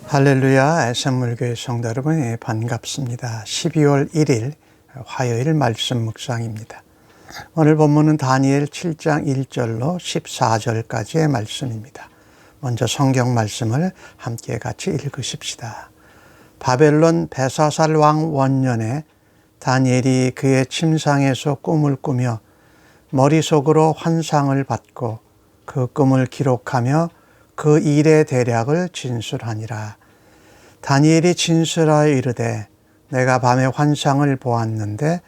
할렐루야, 애샘물교회 성도 여러분, 반갑습니다. 12월 1일 화요일 말씀 묵상입니다. 오늘 본문은 다니엘 7장 1절로 14절까지의 말씀입니다. 먼저 성경 말씀을 함께 같이 읽으십시다. 바벨론 벨사살 왕 원년에 다니엘이 그의 침상에서 꿈을 꾸며 머릿속으로 환상을 받고 그 꿈을 기록하며 그 일의 대략을 진술하니라. 다니엘이 진술하여 이르되 내가 밤에 환상을 보았는데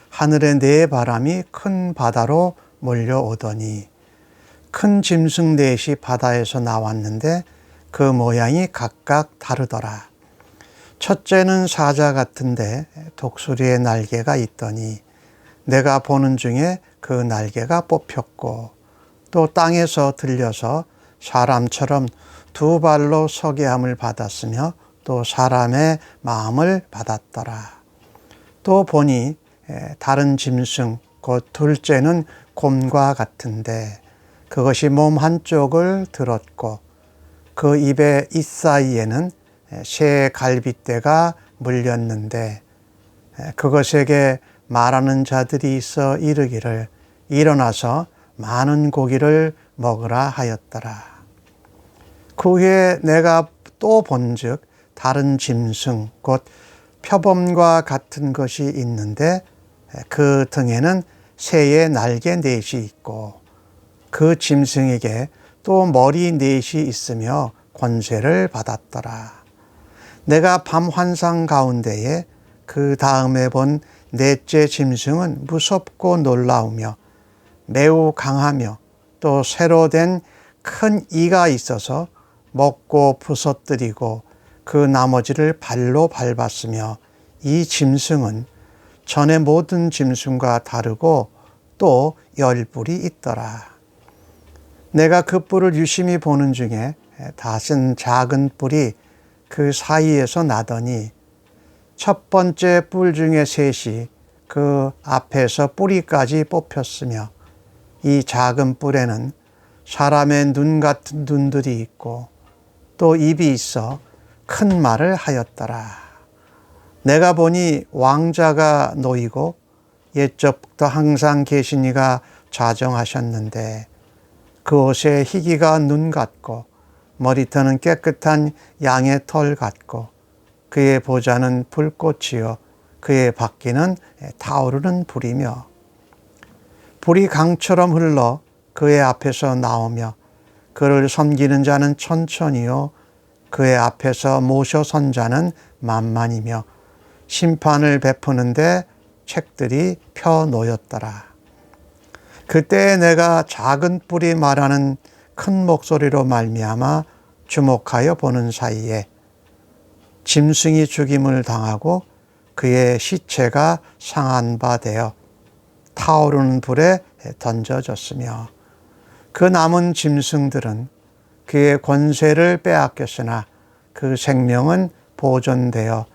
하늘에 네 바람이 큰 바다로 몰려오더니 큰 짐승 넷이 바다에서 나왔는데 그 모양이 각각 다르더라. 첫째는 사자 같은데 독수리의 날개가 있더니 내가 보는 중에 그 날개가 뽑혔고 또 땅에서 들려서 사람처럼 두 발로 서게 함을 받았으며 또 사람의 마음을 받았더라. 또 보니 다른 짐승 곧 둘째는 곰과 같은데 그것이 몸 한쪽을 들었고 그 입의 잇사이에는 새 갈빗대가 물렸는데 그것에게 말하는 자들이 있어 이르기를 일어나서 많은 고기를 먹으라 하였더라. 그 후에 내가 또 본즉 다른 짐승 곧 표범과 같은 것이 있는데 그 등에는 새의 날개 넷이 있고 그 짐승에게 또 머리 넷이 있으며 권세를 받았더라. 내가 밤 환상 가운데에 그 다음에 본 넷째 짐승은 무섭고 놀라우며 매우 강하며 또 새로 된 큰 이가 있어서 먹고 부서뜨리고 그 나머지를 발로 밟았으며 이 짐승은 전의 모든 짐승과 다르고 또 열뿔이 있더라. 내가 그 뿔을 유심히 보는 중에 다신 작은 뿔이 그 사이에서 나더니 첫 번째 뿔 중에 셋이 그 앞에서 뿌리까지 뽑혔으며 이 작은 뿔에는 사람의 눈 같은 눈들이 있고 또 입이 있어 큰 말을 하였더라. 내가 보니 왕자가 놓이고 옛적부터 항상 계신 이가 자정하셨는데 그 옷에 희기가 눈 같고 머리털은 깨끗한 양의 털 같고 그의 보좌는 불꽃이요 그의 바퀴는 타오르는 불이며 불이 강처럼 흘러 그의 앞에서 나오며 그를 섬기는 자는 천천히요 그의 앞에서 모셔 선 자는 만만이며 심판을 베푸는데 책들이 펴 놓였더라. 그때 내가 작은 뿔이 말하는 큰 목소리로 말미암아 주목하여 보는 사이에 짐승이 죽임을 당하고 그의 시체가 상한 바 되어 타오르는 불에 던져졌으며 그 남은 짐승들은 그의 권세를 빼앗겼으나 그 생명은 보존되어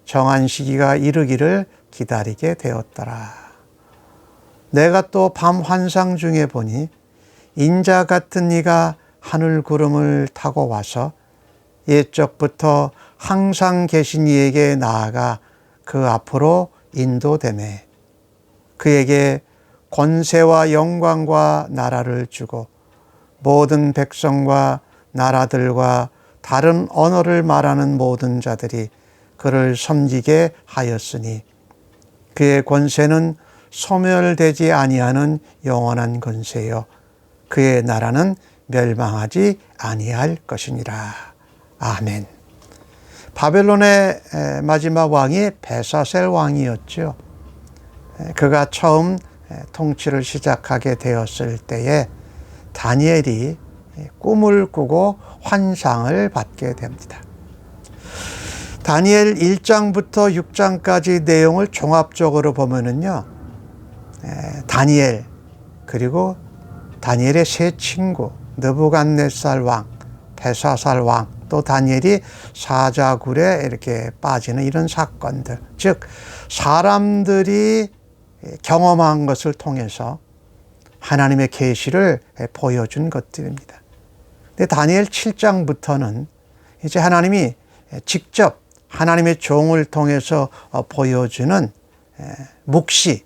정한 시기가 이르기를 기다리게 되었더라. 내가 또 밤 환상 중에 보니 인자 같은 이가 하늘 구름을 타고 와서 옛적부터 항상 계신 이에게 나아가 그 앞으로 인도되매 그에게 권세와 영광과 나라를 주고 모든 백성과 나라들과 다른 언어를 말하는 모든 자들이 그를 섬기게 하였으니 그의 권세는 소멸되지 아니하는 영원한 권세요 그의 나라는 멸망하지 아니할 것이니라. 아멘. 바벨론의 마지막 왕이 벨사살 왕이었죠. 그가 처음 통치를 시작하게 되었을 때에 다니엘이 꿈을 꾸고 환상을 받게 됩니다. 다니엘 1장부터 6장까지 내용을 종합적으로 보면은요, 다니엘 그리고 다니엘의 세 친구 느부갓네살 왕, 벨사살 왕, 또 다니엘이 사자굴에 이렇게 빠지는 이런 사건들, 즉 사람들이 경험한 것을 통해서 하나님의 계시를 보여준 것들입니다. 근데 다니엘 7장부터는 이제 하나님이 직접 하나님의 종을 통해서 보여주는 묵시,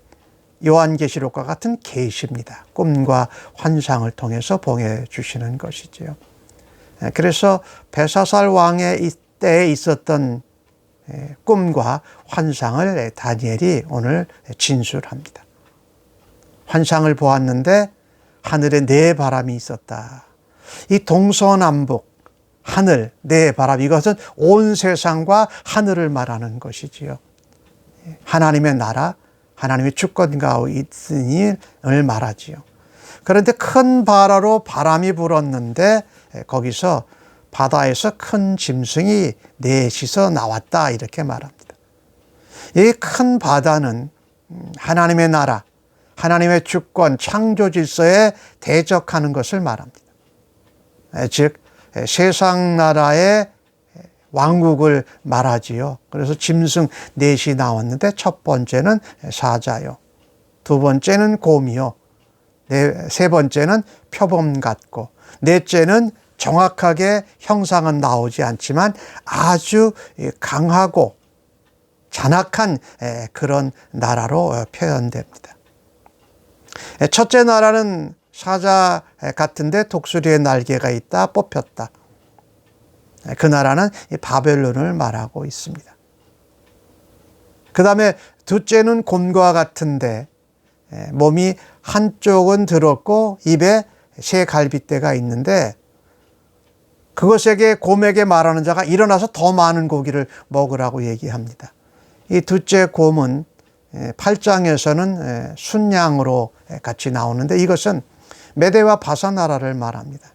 요한계시록과 같은 계시입니다. 꿈과 환상을 통해서 보여주시는 것이지요. 그래서 벨사살 왕의 때에 있었던 꿈과 환상을 다니엘이 오늘 진술합니다. 환상을 보았는데 하늘에 네 바람이 있었다. 이 동서남북 하늘 네 바람, 이것은 온 세상과 하늘을 말하는 것이지요. 하나님의 나라, 하나님의 주권 가운데 있으니를 말하지요. 그런데 큰 바다로 바람이 불었는데 거기서 바다에서 큰 짐승이 넷이서 나왔다, 이렇게 말합니다. 이 큰 바다는 하나님의 나라, 하나님의 주권, 창조 질서에 대적하는 것을 말합니다. 즉 세상 나라의 왕국을 말하지요. 그래서 짐승 넷이 나왔는데 첫 번째는 사자요, 두 번째는 곰이요, 세 번째는 표범 같고, 넷째는 정확하게 형상은 나오지 않지만 아주 강하고 잔악한 그런 나라로 표현됩니다. 첫째 나라는 사자 같은데 독수리의 날개가 있다, 뽑혔다. 그 나라는 바벨론을 말하고 있습니다. 그 다음에 둘째는 곰과 같은데 몸이 한쪽은 들었고 입에 새 갈빗대가 있는데, 그것에게 곰에게 말하는 자가 일어나서 더 많은 고기를 먹으라고 얘기합니다. 이 둘째 곰은 8장에서는 순양으로 같이 나오는데, 이것은 메대와 바사 나라를 말합니다.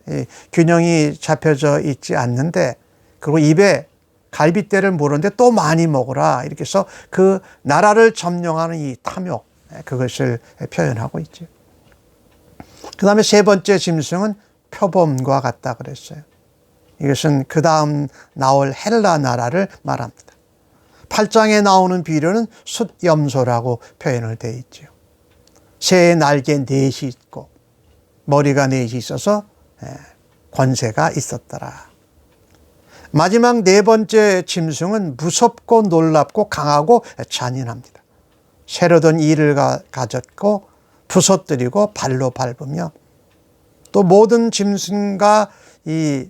균형이 잡혀져 있지 않는데, 그리고 입에 갈빗대를 물었는데 또 많이 먹으라, 이렇게 해서 그 나라를 점령하는 이 탐욕, 그것을 표현하고 있죠. 그 다음에 세 번째 짐승은 표범과 같다 그랬어요. 이것은 그 다음 나올 헬라 나라를 말합니다. 8장에 나오는 비료는 숫염소라고 표현을 되어 있죠. 새의 날개 넷이 있고 머리가 넷이 있어서 권세가 있었더라. 마지막 네 번째 짐승은 무섭고 놀랍고 강하고 잔인합니다. 새로운 이를 가졌고 부서뜨리고 발로 밟으며, 또 모든 짐승과 이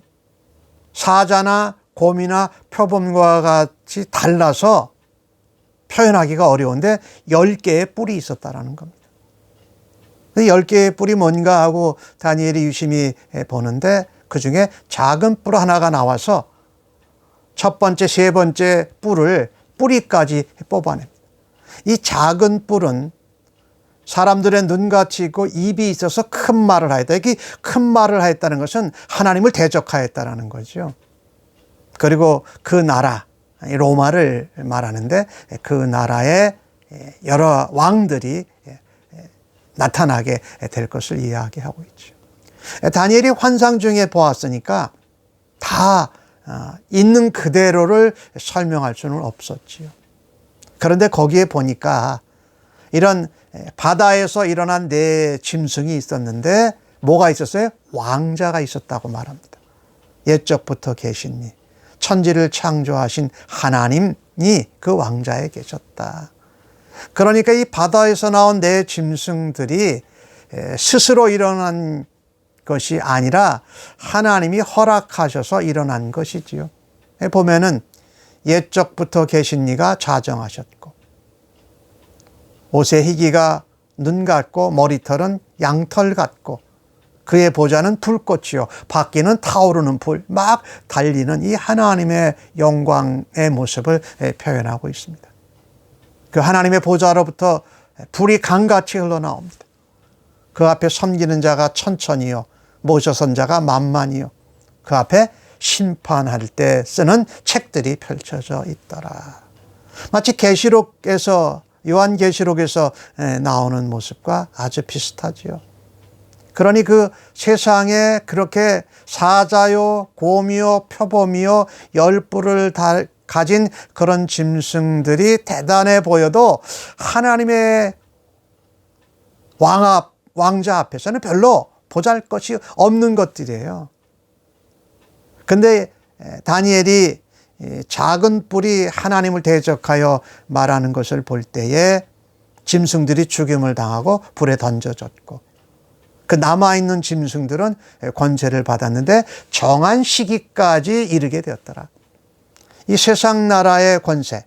사자나 곰이나 표범과 같이 달라서 표현하기가 어려운데 10개의 뿔이 있었다라는 겁니다. 10개의 뿔이 뭔가 하고 다니엘이 유심히 보는데, 그 중에 작은 뿔 하나가 나와서 첫 번째, 세 번째 뿔을 뿌리까지 뽑아냅니다. 이 작은 뿔은 사람들의 눈같이 있고 입이 있어서 큰 말을 하였다. 이게 큰 말을 하였다는 것은 하나님을 대적하였다는 거죠. 그리고 그 나라, 로마를 말하는데, 그 나라의 여러 왕들이 나타나게 될 것을 이야기하고 있죠. 다니엘이 환상 중에 보았으니까 다 있는 그대로를 설명할 수는 없었지요. 그런데 거기에 보니까 이런 바다에서 일어난 네 짐승이 있었는데 뭐가 있었어요? 왕자가 있었다고 말합니다. 옛적부터 계신 천지를 창조하신 하나님이 그 왕자에 계셨다. 그러니까 이 바다에서 나온 네 짐승들이 스스로 일어난 것이 아니라 하나님이 허락하셔서 일어난 것이지요. 보면은 옛적부터 계신 이가 자정하셨고, 옷의 희기가 눈 같고 머리털은 양털 같고, 그의 보좌는 불꽃이요 바퀴는 타오르는 불, 막 달리는 이 하나님의 영광의 모습을 표현하고 있습니다. 그 하나님의 보좌로부터 불이 강같이 흘러나옵니다. 그 앞에 섬기는 자가 천천히요, 모셔선 자가 만만히요, 그 앞에 심판할 때 쓰는 책들이 펼쳐져 있더라. 마치 계시록에서, 요한계시록에서 나오는 모습과 아주 비슷하지요. 그러니 그 세상에 그렇게 사자요, 곰이요, 표범이요, 10뿔을 다 가진 그런 짐승들이 대단해 보여도 하나님의 왕자 앞에서는 별로 보잘것이 없는 것들이에요. 근데 다니엘이 작은 뿔이 하나님을 대적하여 말하는 것을 볼 때에 짐승들이 죽임을 당하고 불에 던져졌고, 그 남아있는 짐승들은 권세를 받았는데 정한 시기까지 이르게 되었더라. 이 세상 나라의 권세,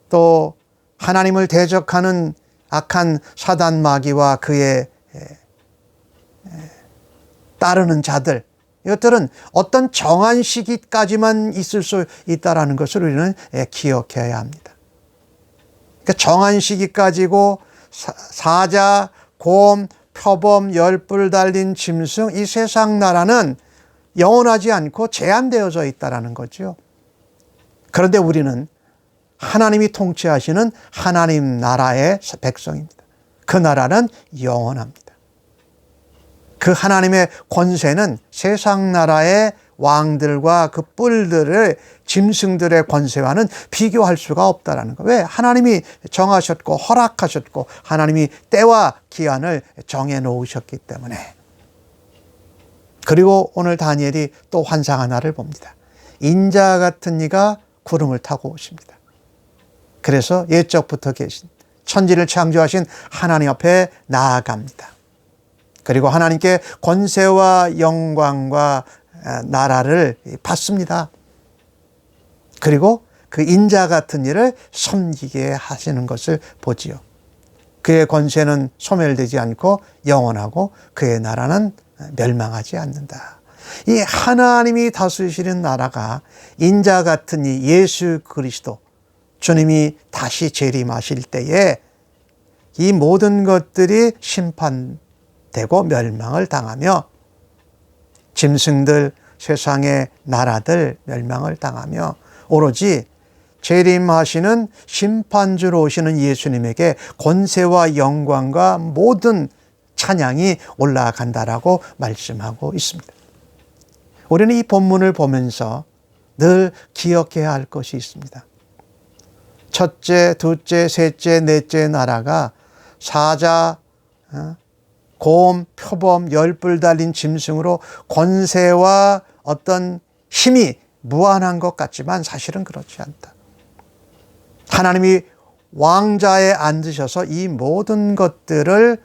또 하나님을 대적하는 악한 사단 마귀와 그의 따르는 자들, 이것들은 어떤 정한 시기까지만 있을 수 있다는 것을 우리는 기억해야 합니다. 그러니까 정한 시기까지고 사자, 곰, 표범, 열불 달린 짐승, 이 세상 나라는 영원하지 않고 제한되어져 있다는 거죠. 그런데 우리는 하나님이 통치하시는 하나님 나라의 백성입니다. 그 나라는 영원합니다. 그 하나님의 권세는 세상 나라의 왕들과 그 뿔들의 짐승들의 권세와는 비교할 수가 없다라는 거. 왜? 하나님이 정하셨고 허락하셨고 하나님이 때와 기한을 정해 놓으셨기 때문에. 그리고 오늘 다니엘이 또 환상 하나를 봅니다. 인자 같은 이가 구름을 타고 오십니다. 그래서 옛적부터 계신 천지를 창조하신 하나님 앞에 나아갑니다. 그리고 하나님께 권세와 영광과 나라를 받습니다. 그리고 그 인자 같은 일을 섬기게 하시는 것을 보지요. 그의 권세는 소멸되지 않고 영원하고 그의 나라는 멸망하지 않는다. 이 하나님이 다스리시는 나라가 인자 같은 이 예수 그리스도 주님이 다시 재림하실 때에 이 모든 것들이 심판되고 멸망을 당하며 짐승들, 세상의 나라들 멸망을 당하며 오로지 재림하시는 심판주로 오시는 예수님에게 권세와 영광과 모든 찬양이 올라간다라고 말씀하고 있습니다. 우리는 이 본문을 보면서 늘 기억해야 할 것이 있습니다. 첫째, 둘째, 셋째, 넷째 나라가 사자, 곰, 표범, 열불 달린 짐승으로 권세와 어떤 힘이 무한한 것 같지만 사실은 그렇지 않다. 하나님이 왕자에 앉으셔서 이 모든 것들을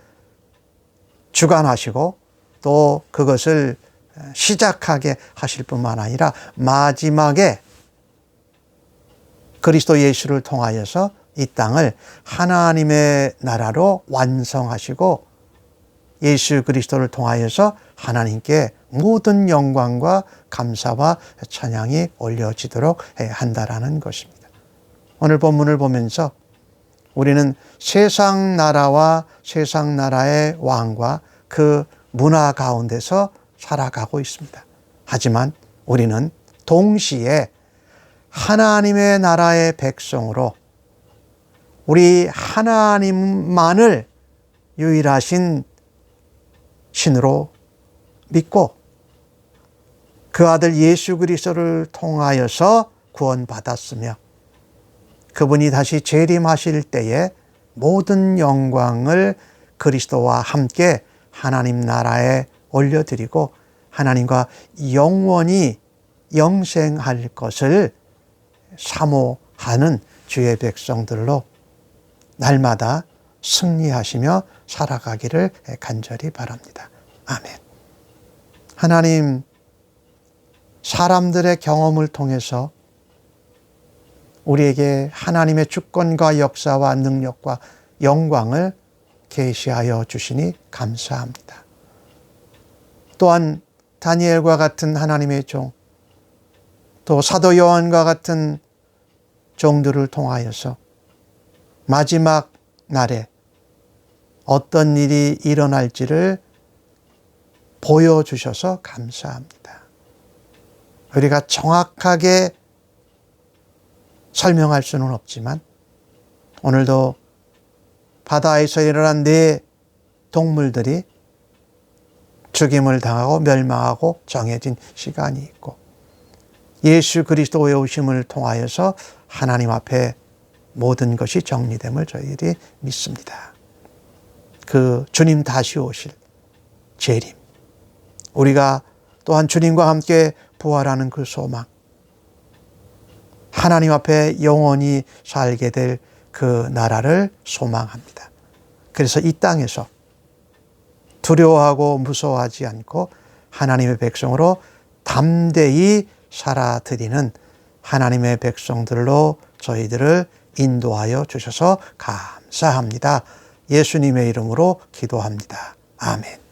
주관하시고 또 그것을 시작하게 하실 뿐만 아니라 마지막에 그리스도 예수를 통하여서 이 땅을 하나님의 나라로 완성하시고 예수 그리스도를 통하여서 하나님께 모든 영광과 감사와 찬양이 올려지도록 한다라는 것입니다. 오늘 본문을 보면서 우리는 세상 나라와 세상 나라의 왕과 그 문화 가운데서 살아가고 있습니다. 하지만 우리는 동시에 하나님의 나라의 백성으로 우리 하나님만을 유일하신 신으로 믿고 그 아들 예수 그리스도를 통하여서 구원받았으며 그분이 다시 재림하실 때에 모든 영광을 그리스도와 함께 하나님 나라에 올려드리고 하나님과 영원히 영생할 것을 사모하는 주의 백성들로 날마다 승리하시며 살아가기를 간절히 바랍니다. 아멘. 하나님, 사람들의 경험을 통해서 우리에게 하나님의 주권과 역사와 능력과 영광을 계시하여 주시니 감사합니다. 또한 다니엘과 같은 하나님의 종, 또 사도 요한과 같은 종들을 통하여서 마지막 날에 어떤 일이 일어날지를 보여주셔서 감사합니다. 우리가 정확하게 설명할 수는 없지만 오늘도 바다에서 일어난 네 동물들이 죽임을 당하고 멸망하고 정해진 시간이 있고 예수 그리스도의 오심을 통하여서 하나님 앞에 모든 것이 정리됨을 저희들이 믿습니다. 그 주님 다시 오실 재림, 우리가 또한 주님과 함께 부활하는 그 소망, 하나님 앞에 영원히 살게 될 그 나라를 소망합니다. 그래서 이 땅에서 두려워하고 무서워하지 않고 하나님의 백성으로 담대히 살아드리는 하나님의 백성들로 저희들을 인도하여 주셔서 감사합니다. 예수님의 이름으로 기도합니다. 아멘.